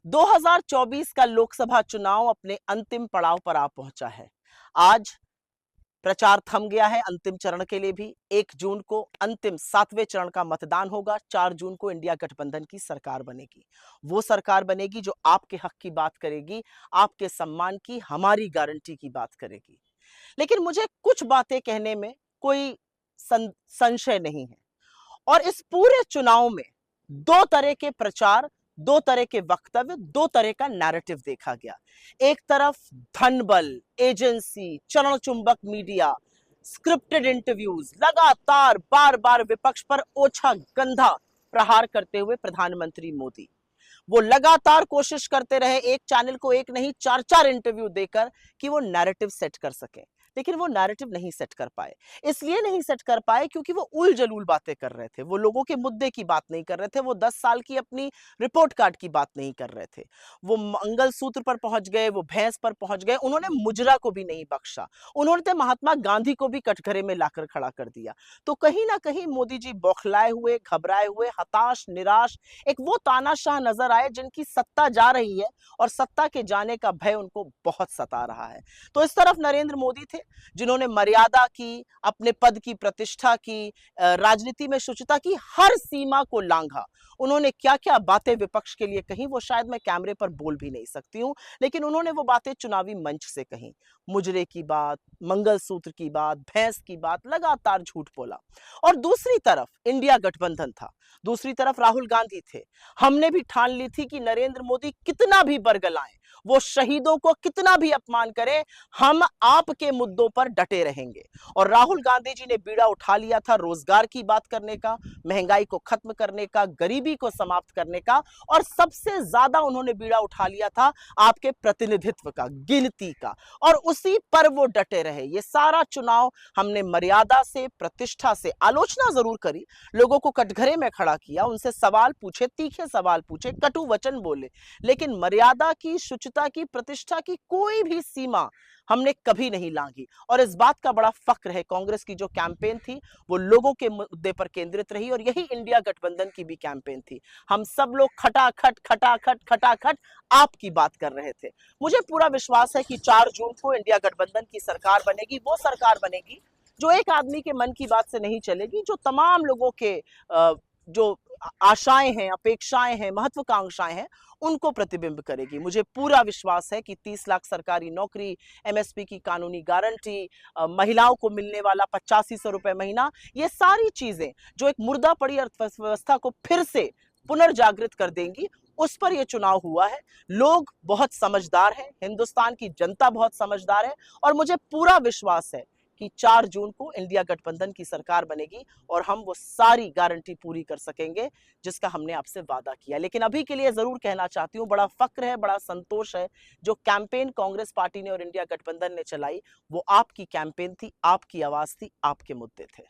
2024 का लोकसभा चुनाव अपने अंतिम पड़ाव पर आ पहुंचा है। आज प्रचार थम गया है अंतिम चरण के लिए भी। 1 जून को अंतिम 7वें चरण का मतदान होगा। 4 जून को इंडिया गठबंधन की सरकार बनेगी। वो सरकार बनेगी जो आपके हक की बात करेगी, आपके सम्मान की, हमारी गारंटी की बात करेगी। लेकिन मुझे कुछ बातें कहने में कोई संशय नहीं है। और इस पूरे चुनाव में 2 तरह के प्रचार, 2 तरह के वक्तव्य, 2 तरह का नैरेटिव देखा गया। एक तरफ धनबल, एजेंसी, चरण चुंबक मीडिया, स्क्रिप्टेड इंटरव्यूज, लगातार बार बार विपक्ष पर ओछा गंधा प्रहार करते हुए प्रधानमंत्री मोदी वो लगातार कोशिश करते रहे, एक चैनल को एक नहीं 4-4 इंटरव्यू देकर, कि वो नैरेटिव सेट कर सके। लेकिन वो नैरेटिव नहीं सेट कर पाए। इसलिए नहीं सेट कर पाए क्योंकि वो उल जलूल बातें कर रहे थे। वो लोगों के मुद्दे की बात नहीं कर रहे थे। वो 10 साल की अपनी रिपोर्ट कार्ड की बात नहीं कर रहे थे। वो मंगलसूत्र पर पहुंच गए, वो भैंस पर पहुंच गए। उन्होंने मुजरा को भी नहीं बख्शा। उन्होंने तो महात्मा गांधी को भी कटघरे में लाकर खड़ा कर दिया। तो कहीं ना कहीं मोदी जी बौखलाए हुए, घबराए हुए, हताश, निराश, एक वो तानाशाह नजर आए जिनकी सत्ता जा रही है और सत्ता के जाने का भय उनको बहुत सता रहा है। तो इस तरफ नरेंद्र मोदी थे जिन्होंने मर्यादा की, अपने पद की प्रतिष्ठा की, राजनीति में शुचिता की, हर सीमा को लांघा। उन्होंने क्या क्या बातें विपक्ष के लिए कही वो शायद मैं कैमरे पर बोल भी नहीं सकती हूं, लेकिन उन्होंने वो बातें चुनावी मंच से कही। मुजरे की बात, मंगलसूत्र की बात, भैंस की बात, लगातार झूठ बोला। और दूसरी तरफ इंडिया गठबंधन था, दूसरी तरफ राहुल गांधी थे। हमने भी ठान ली थी कि नरेंद्र मोदी कितना भी बरगलाएं, वो शहीदों को कितना भी अपमान करें, हम आपके मुद्दों पर डटे रहेंगे। और राहुल गांधी जी ने बीड़ा उठा लिया था रोजगार की बात करने का, महंगाई को खत्म करने का, गरीबी को समाप्त करने का, और सबसे ज्यादा उन्होंने बीड़ा उठा लिया था आपके प्रतिनिधित्व का, गिनती का, और उसी पर वो डटे रहे। ये सारा चुनाव हमने मर्यादा से, प्रतिष्ठा से, आलोचना जरूर करी, लोगों को कटघरे में खड़ा किया, उनसे सवाल पूछे, तीखे सवाल पूछे, कटु वचन बोले, लेकिन मर्यादा की, शुचिता की, प्रतिष्ठा की कोई भी सीमा हमने कभी नहीं लांघी। और इस बात का बड़ा फक्र है, कांग्रेस की जो कैंपेन थी वो लोगों के मुद्दे पर केंद्रित रही, और यही इंडिया गठबंधन की भी कैंपेन थी। हम सब लोग खटाखट खटाखट खटाखट आपकी बात कर रहे थे। मुझे पूरा विश्वास है कि 4 जून को इंडिया गठबंधन की सरकार बनेगी। वो सरकार बनेगी जो एक आदमी के मन की बात से नहीं चलेगी, जो तमाम लोगों के जो आशाएं हैं, अपेक्षाएं हैं, महत्वाकांक्षाएं हैं, उनको प्रतिबिंब करेगी। मुझे पूरा विश्वास है कि 30 लाख सरकारी नौकरी, एमएसपी की कानूनी गारंटी, महिलाओं को मिलने वाला 8500 रुपए महीना, ये सारी चीजें जो एक मुर्दा पड़ी अर्थव्यवस्था को फिर से पुनर्जागृत कर देंगी, उस पर यह चुनाव हुआ है। लोग बहुत समझदार हैं, हिंदुस्तान की जनता बहुत समझदार है, और मुझे पूरा विश्वास है कि 4 जून को इंडिया गठबंधन की सरकार बनेगी और हम वो सारी गारंटी पूरी कर सकेंगे जिसका हमने आपसे वादा किया। लेकिन अभी के लिए जरूर कहना चाहती हूं, बड़ा फक्र है, बड़ा संतोष है, जो कैंपेन कांग्रेस पार्टी ने और इंडिया गठबंधन ने चलाई वो आपकी कैंपेन थी, आपकी आवाज थी, आपके मुद्दे थे।